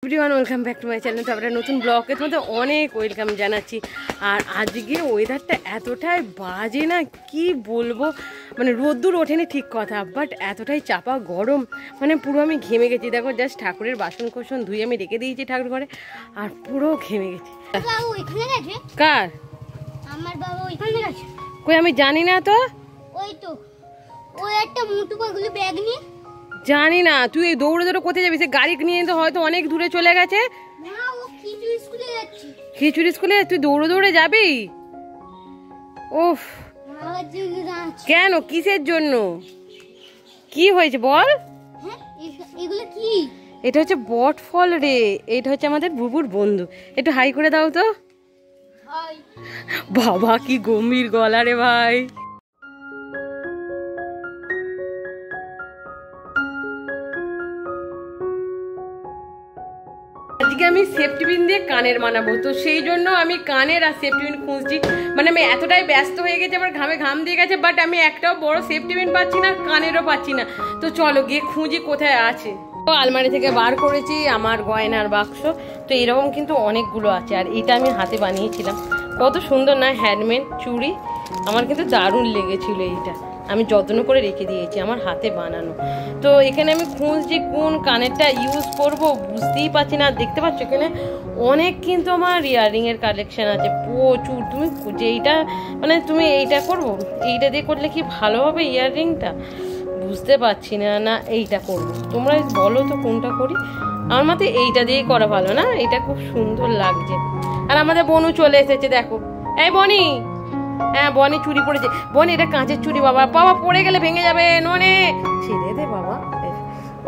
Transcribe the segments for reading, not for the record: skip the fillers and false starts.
Everyone welcome back to my channel. তো আমরা নতুন ব্লগে তোমাদের অনেক ওয়েলকাম জানাচ্ছি। আর আজকে ওয়েদারটা এতটাই বাজে না, কি বলবো, মানে রোদ্দুর ওঠেনি ঠিক কথা, বাট এতটাই চাপা গরম, মানে পুরো আমি ঘেমে গেছি। দেখো জাস্ট ঠাকুরের বাসন কোসন ধুয়ে আমি রেখে দিয়েছি ঠাকুর ঘরে, আর পুরো ঘেমে গেছি। কার? আমার বাবা ওইখানে গেছে। কই আমি জানি না তো। ওই তো ওই একটা মোটু পাগলু ব্যাগ নিয়ে। জানি না, তুই দৌড়ে দৌড়ে কোথায় যাবি? সে গাড়ি নিয়ে তো হয়তো অনেক দূরে চলে গেছে। না, ও খিচুড়ি স্কুলে যাচ্ছে। খিচুড়ি স্কুলে তুই দৌড়ে দৌড়ে যাবি? ওফ, কেন, কিসের জন্য, কি হয়েছে বল? হ্যাঁ, এগুলো কি? এটা হচ্ছে বট ফল রে, এটা হচ্ছে আমাদের বুবুর বন্ধু। একটু হাই করে দাও তো। বাবা কি গম্ভীর গলা রে ভাই। আজকে আমি সেফটি পিন দিয়ে কানের বানাবো, তো সেই জন্য আমি কানের আর সেফটি পিন খুঁজছি। মানে আমি এতটাই ব্যস্ত হয়ে গেছি, আমার ঘামে ঘাম দিয়ে গেছে, বাট আমি একটাও বড় সেফটি পিন পাচ্ছি না, কানেরও পাচ্ছি না। তো চলো গিয়ে খুঁজি কোথায় আছে। তো আলমারি থেকে বার করেছি আমার গয়নার বাক্স, তো এরকম কিন্তু অনেকগুলো আছে। আর এটা আমি হাতে বানিয়েছিলাম, কত সুন্দর না, হ্যান্ডমেড চুড়ি। আমার কিন্তু দারুণ লেগেছিল এইটা, আমি যত্ন করে রেখে দিয়েছি, আমার হাতে বানানো। তো এখানে আমি খুঁজছি কোন কানেরটা ইউজ করব, বুঝতেই পারছি না। দেখতে পাচ্ছ এখানে অনেক কিন্তু আমার ইয়াররিং এর কালেকশন আছে প্রচুর। তুমি যেইটা মানে তুমি এইটা করবো, এইটা দিয়ে করলে কি ভালো হবে ইয়াররিংটা, বুঝতে পারছি না। না এইটা করবো, তোমরা বলো তো কোনটা করি। আমার মতে এইটা দিয়েই করা ভালো না, এটা খুব সুন্দর লাগছে। আর আমাদের বনু চলে এসেছে, দেখো। এই বনি, হ্যাঁ বনি চুরি পড়েছে। বনি এটা কাঁচের চুরি, বাবা বাবা পড়ে গেলে ভেঙে যাবে, ননে ছেড়ে দে বাবা।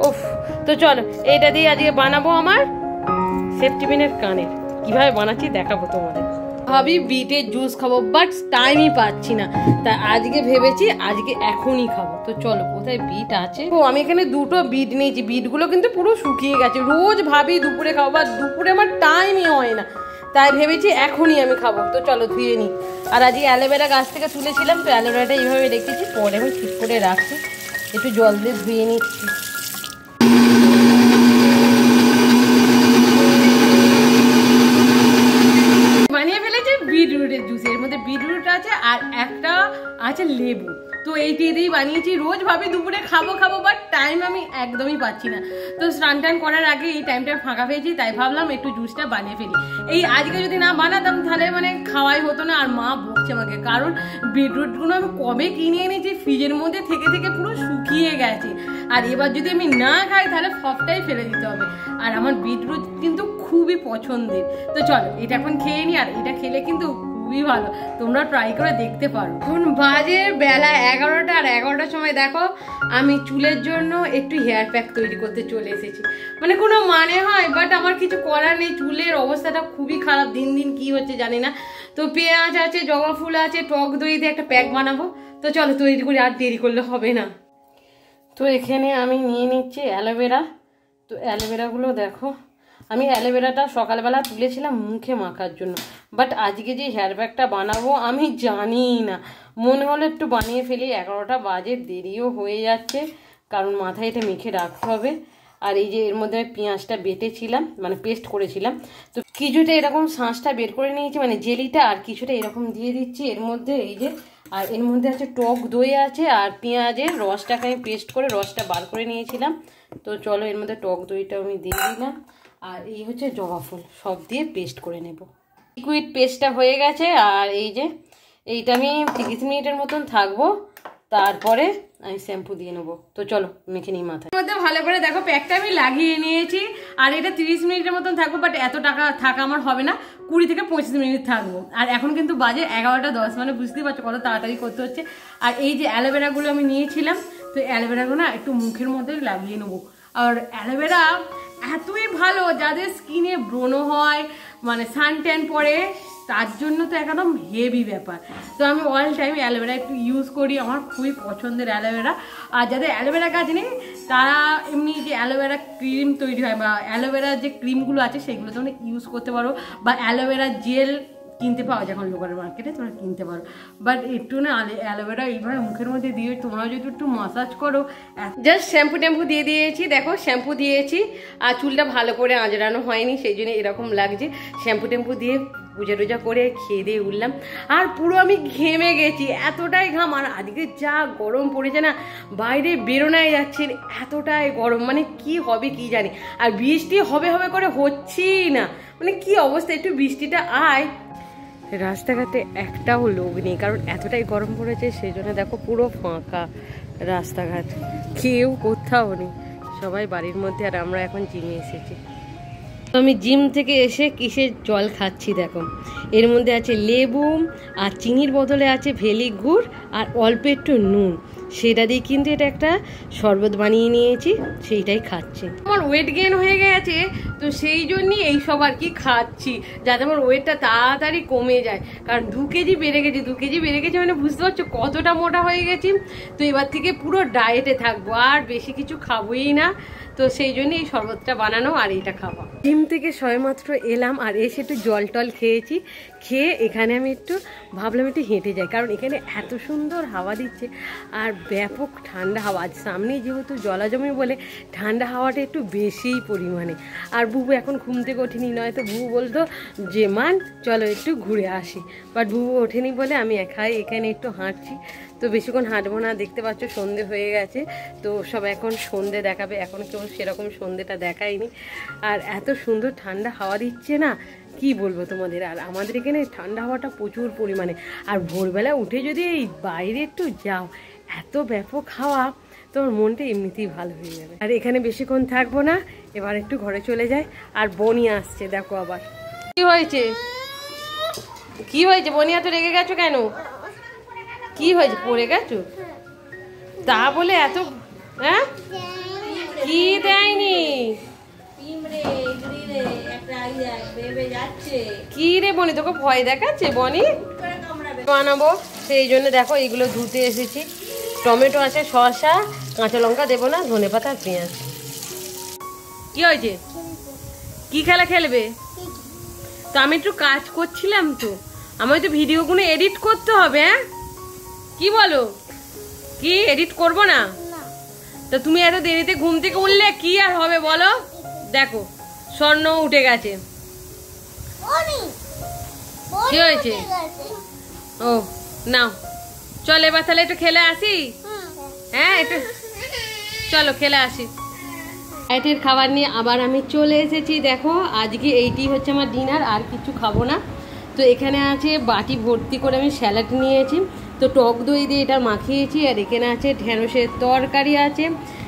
ওফ, তো চলো এইটা দিয়ে আজকে বানাবো আমার সেফটি পিনের কানের। কিভাবে বানাচ্ছি দেখাবো তোমাদের। ভাবি বিটের জুস খাবো, বাট টাইমই পাচ্ছি না, তা আজকে ভেবেছি আজকে এখনই খাবো। তো চলো কোথায় বিট আছে। ও আমি এখানে দুটো বিট নিয়েছি, বিটগুলো কিন্তু পুরো শুকিয়ে গেছে। রোজ ভাবি দুপুরে খাবো, বা দুপুরে আমার টাইমই হয় না, তাই ভেবেছি এখনই আমি খাবো। তো চলো ধুয়ে নিই। আর আজকে অ্যালোভেরা গাছ থেকে তুলেছিলাম, তো অ্যালোভেরাটা এইভাবে রেখেছি, পরে আমি ঠিক করে রাখছি। একটু জল দিয়ে ধুয়ে নিচ্ছি। বানিয়ে ফেলেছি বিটরুটের জুস, এর মধ্যে বিটরুট আছে আর একটা আছে লেবু। তো এই দিয়েই বানিয়েছি। রোজ ভাবি দুপুরে খাবো খাবো, বাট টাইম আমি একদমই পাচ্ছি না। তো স্নান টান করার আগে এই টাইমটা ফাঁকা পেয়েছি, তাই ভাবলাম একটু জুসটা বানিয়ে ফেলি। এই আজকে যদি না বানাতাম তাহলে মানে খাওয়াই হতো না, আর মা বকছে আমাকে, কারণ বিটরুটগুলো আমি কবে কিনে এনেছি, ফ্রিজের মধ্যে থেকে থেকে পুরো শুকিয়ে গেছে। আর এবার যদি আমি না খাই তাহলে সবটাই ফেলে দিতে হবে। আর আমার বিটরুট কিন্তু খুবই পছন্দের। তো চলো এটা এখন খেয়ে নি, আর এটা খেলে কিন্তু খুবই ভালো, তোমরা ট্রাই করে দেখতে পারো। এখন বাজে বেলা 11টা, আর 11টার সময় দেখো আমি চুলের জন্য একটু হেয়ার প্যাক তৈরি করতে চলে এসেছি। মানে কোনো মানে হয়, বাট আমার কিছু করার নেই, চুলের অবস্থাটা খুবই খারাপ, দিন দিন কি হচ্ছে জানি না। তো পেঁয়াজ আছে, জবা ফুল আছে, টক দই দিয়ে একটা প্যাক বানাবো। তো চলো তৈরি করি, আর দেরি করলে হবে না। তো এখানে আমি নিয়ে নিচ্ছি অ্যালোভেরা। তো অ্যালোভেরাগুলো দেখো, আমি অ্যালোভেরাটা সকালবেলা তুলেছিলাম মুখে মাখার জন্য, বাট আজকে যে হেয়ার প্যাকটা বানাবো আমি জানি না, মনে হলো একটু বানিয়ে ফেলি। 11টা বাজে, দেরিও হয়ে যাচ্ছে, কারণ মাথায় এটা মেখে রাখতে হবে। আর এই যে এর মধ্যে আমি পেঁয়াজটা বেটেছিলাম, মানে পেস্ট করেছিলাম, তো কিছুটা এরকম শাঁসটা বের করে নিয়েছি, মানে জেলিটা, আর কিছুটা এরকম দিয়ে দিচ্ছি এর মধ্যে। এই যে, আর এর মধ্যে আছে টক দই আছে, আর পেঁয়াজের রসটাকে আমি পেস্ট করে রসটা বার করে নিয়েছিলাম। তো চলো এর মধ্যে টক দইটা আমি দিয়ে দিলাম, আর এই হচ্ছে জবা ফুল, সব দিয়ে পেস্ট করে নেব। লিকুইড পেস্টটা হয়ে গেছে, আর এই যে এইটা আমি 30 মিনিটের মতন থাকবো, তারপরে আমি শ্যাম্পু দিয়ে নেবো। তো চলো মেখে নিই মাথায়। মধ্যে ভালো করে দেখো প্যাকটা আমি লাগিয়ে নিয়েছি, আর এটা 30 মিনিটের মতন থাকবো, বাট এত টাকা থাকা আমার হবে না, 20 থেকে 25 মিনিট থাকবো। আর এখন কিন্তু বাজে 11টা 10, মানে বুঝতেই পারছো কত তাড়াতাড়ি করতে হচ্ছে। আর এই যে অ্যালোভেরাগুলো আমি নিয়েছিলাম, তো অ্যালোভেরাগুলো না একটু মুখের মধ্যে লাগিয়ে নেবো। আর অ্যালোভেরা এতই ভালো যাদের স্কিনে ব্রণ হয়, মানে সান ট্যান পড়ে, তার জন্য তো একদম হেভি ব্যাপার। তো আমি অল টাইম অ্যালোভেরা একটু ইউজ করি, আমার খুবই পছন্দের অ্যালোভেরা। আর যাদের অ্যালোভেরা গাছ নেই তারা এমনি যে অ্যালোভেরা ক্রিম তৈরি হয়, বা অ্যালোভেরার যে ক্রিমগুলো আছে সেগুলো তোমরা ইউজ করতে পারো, বা অ্যালোভেরা জেল কিনতে পাওয়া যায় এখন লোকাল মার্কেটে, তোমরা কিনতে পারো। বাট একটু না অ্যালোভেরা এইভাবে মুখের মধ্যে দিয়ে তোমরা যদি একটু মাসাজ করো, জাস্ট শ্যাম্পু ট্যাম্পু দিয়ে দিয়েছি, দেখো শ্যাম্পু দিয়েছি আর চুলটা ভালো করে আঁচড়ানো হয়নি সেই জন্য এরকম লাগছে। শ্যাম্পু ট্যাম্পু দিয়ে পূজা টুজা করে খেয়ে দিয়ে উঠলাম, আর পুরো আমি ঘেমে গেছি, এতটাই ঘাম। আর আজকে যা গরম পড়েছে না, বাইরে বেরোনাই যাচ্ছে, এতটাই গরম, মানে কি হবে কি জানি। আর বৃষ্টি হবে হবে করে হচ্ছেই না, মানে কি অবস্থা। একটু বৃষ্টিটা আয়। রাস্তাঘাটে একটাও লোক নেই, কারণ এতটাই গরম পড়েছে সেই জন্য দেখো পুরো ফাঁকা রাস্তাঘাট, কেউ কোথাও নেই, সবাই বাড়ির মধ্যে। আর আমরা এখন জিমে এসেছি। আমি জিম থেকে এসে কিসের জল খাচ্ছি দেখো, এর মধ্যে আছে লেবু আর চিনির বদলে আছে ভেলি গুড় আর অল্প একটু নুন, সেটা দিয়ে কিন্তু এটা একটা শরবত বানিয়ে নিয়েছি, সেইটাই খাচ্ছি। আমার ওয়েট গেইন হয়ে গেছে, তো সেই জন্যই এইসব আর কি খাচ্ছি, যাতে আমার ওয়েটটা তাড়াতাড়ি কমে যায়। কারণ 2 কেজি বেড়ে গেছে, 2 কেজি বেড়ে গেছে মানে বুঝতে পারছো কতটা মোটা হয়ে গেছি। তো এবার থেকে পুরো ডায়েটে থাকবো, আর বেশি কিছু খাবোই না। তো সেই জন্য এই শরবতটা বানানো আর এইটা খাওয়া। জিম থেকে সবেমাত্র এলাম, আর এসে একটু জল টল খেয়েছি, খেয়ে এখানে আমি একটু ভাবলাম একটু হেঁটে যাই, কারণ এখানে এত সুন্দর হাওয়া দিচ্ছে আর ব্যাপক ঠান্ডা হাওয়া। আজ সামনেই যেহেতু জলাজমি বলে ঠান্ডা হাওয়াটা একটু বেশিই পরিমাণে। আর বুবু এখন ঘুম থেকে ওঠেনি, নয়তো বুবু বলতো যে মান চলো একটু ঘুরে আসি, বাট বুবু ওঠেনি বলে আমি একাই এখানে একটু হাঁটছি। তো বেশিক্ষণ হাঁটবো না, দেখতে পাচ্ছ সন্ধে হয়ে গেছে, তো সব এখন সন্ধে দেখাবে, এখন কেউ সেরকম সন্ধেটা দেখায়নি। আর এত সুন্দর ঠান্ডা হাওয়া দিচ্ছে না, কি বলবো তোমাদের। আর আমাদের এখানে ঠান্ডা হাওয়াটা প্রচুর পরিমাণে, আর ভোরবেলা উঠে যদি এই বাইরে একটু যাও, এত ব্যাপক হাওয়া, তোমার মনটা এমনিতেই ভালো হয়ে যাবে। আর এখানে বেশিক্ষণ থাকবো না, এবার একটু ঘরে চলে যাই। আর বনি আসছে দেখো আবার। কি হয়েছে কি হয়েছে বনি, এত রেগে গেছো কেন? কি হয়েছে, পড়ে গেছো? তা বলে এত, হ্যাঁ কি দেয়নি? কি রে বনি, তোকে ভয় দেখাচ্ছে? বনি বানাবো সেই জন্য দেখো এইগুলো ধুতে এসেছি। টমেটো আছে, শসা, কাঁচা লঙ্কা দেবো না, ধনেপাতা আর পেঁয়াজ। কি হয়েছে, কি খেলা খেলবে? তো আমি একটু কাজ করছিলাম, তো আমায় তো ভিডিওগুলো এডিট করতে হবে। হ্যাঁ কি বলো, কি এডিট করবো না? তো তুমি এত দেরিতে ঘুম থেকে উঠলে কি আর হবে বলো? দেখো স্বর্ণ উঠে গেছে। কি হয়েছে? ও নাও চল এবার তাহলে একটু খেলে আসি। হ্যাঁ একটু চলো খেলে আসি। রাতের খাবার নিয়ে আবার আমি চলে এসেছি। দেখো আজকে এইটি হচ্ছে আমার ডিনার, আর কিছু খাবো না। তো এখানে আছে বাটি ভর্তি করে আমি স্যালাড নিয়েছি, তো টক দই দিয়ে এটা মাখিয়েছি। আর এখানে আছে ঢেঁড়সের তরকারি আছে,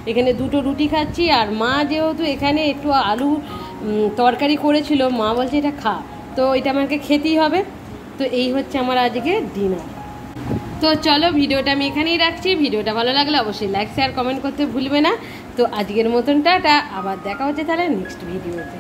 এখানে 2টো রুটি খাচ্ছি। আর মা যেহেতু এখানে একটু আলু তরকারি করেছিল, মা বলছে এটা খা, তো এটা আমাকে খেতেই হবে। তো এই হচ্ছে আমার আজকে ডিনার। তো চলো ভিডিওটা আমি এখানেই রাখছি। ভিডিওটা ভালো লাগলে অবশ্যই লাইক শেয়ার কমেন্ট করতে ভুলবে না। তো আজকের মতন টাটা, আবার দেখা হচ্ছে তাহলে নেক্সট ভিডিওতে।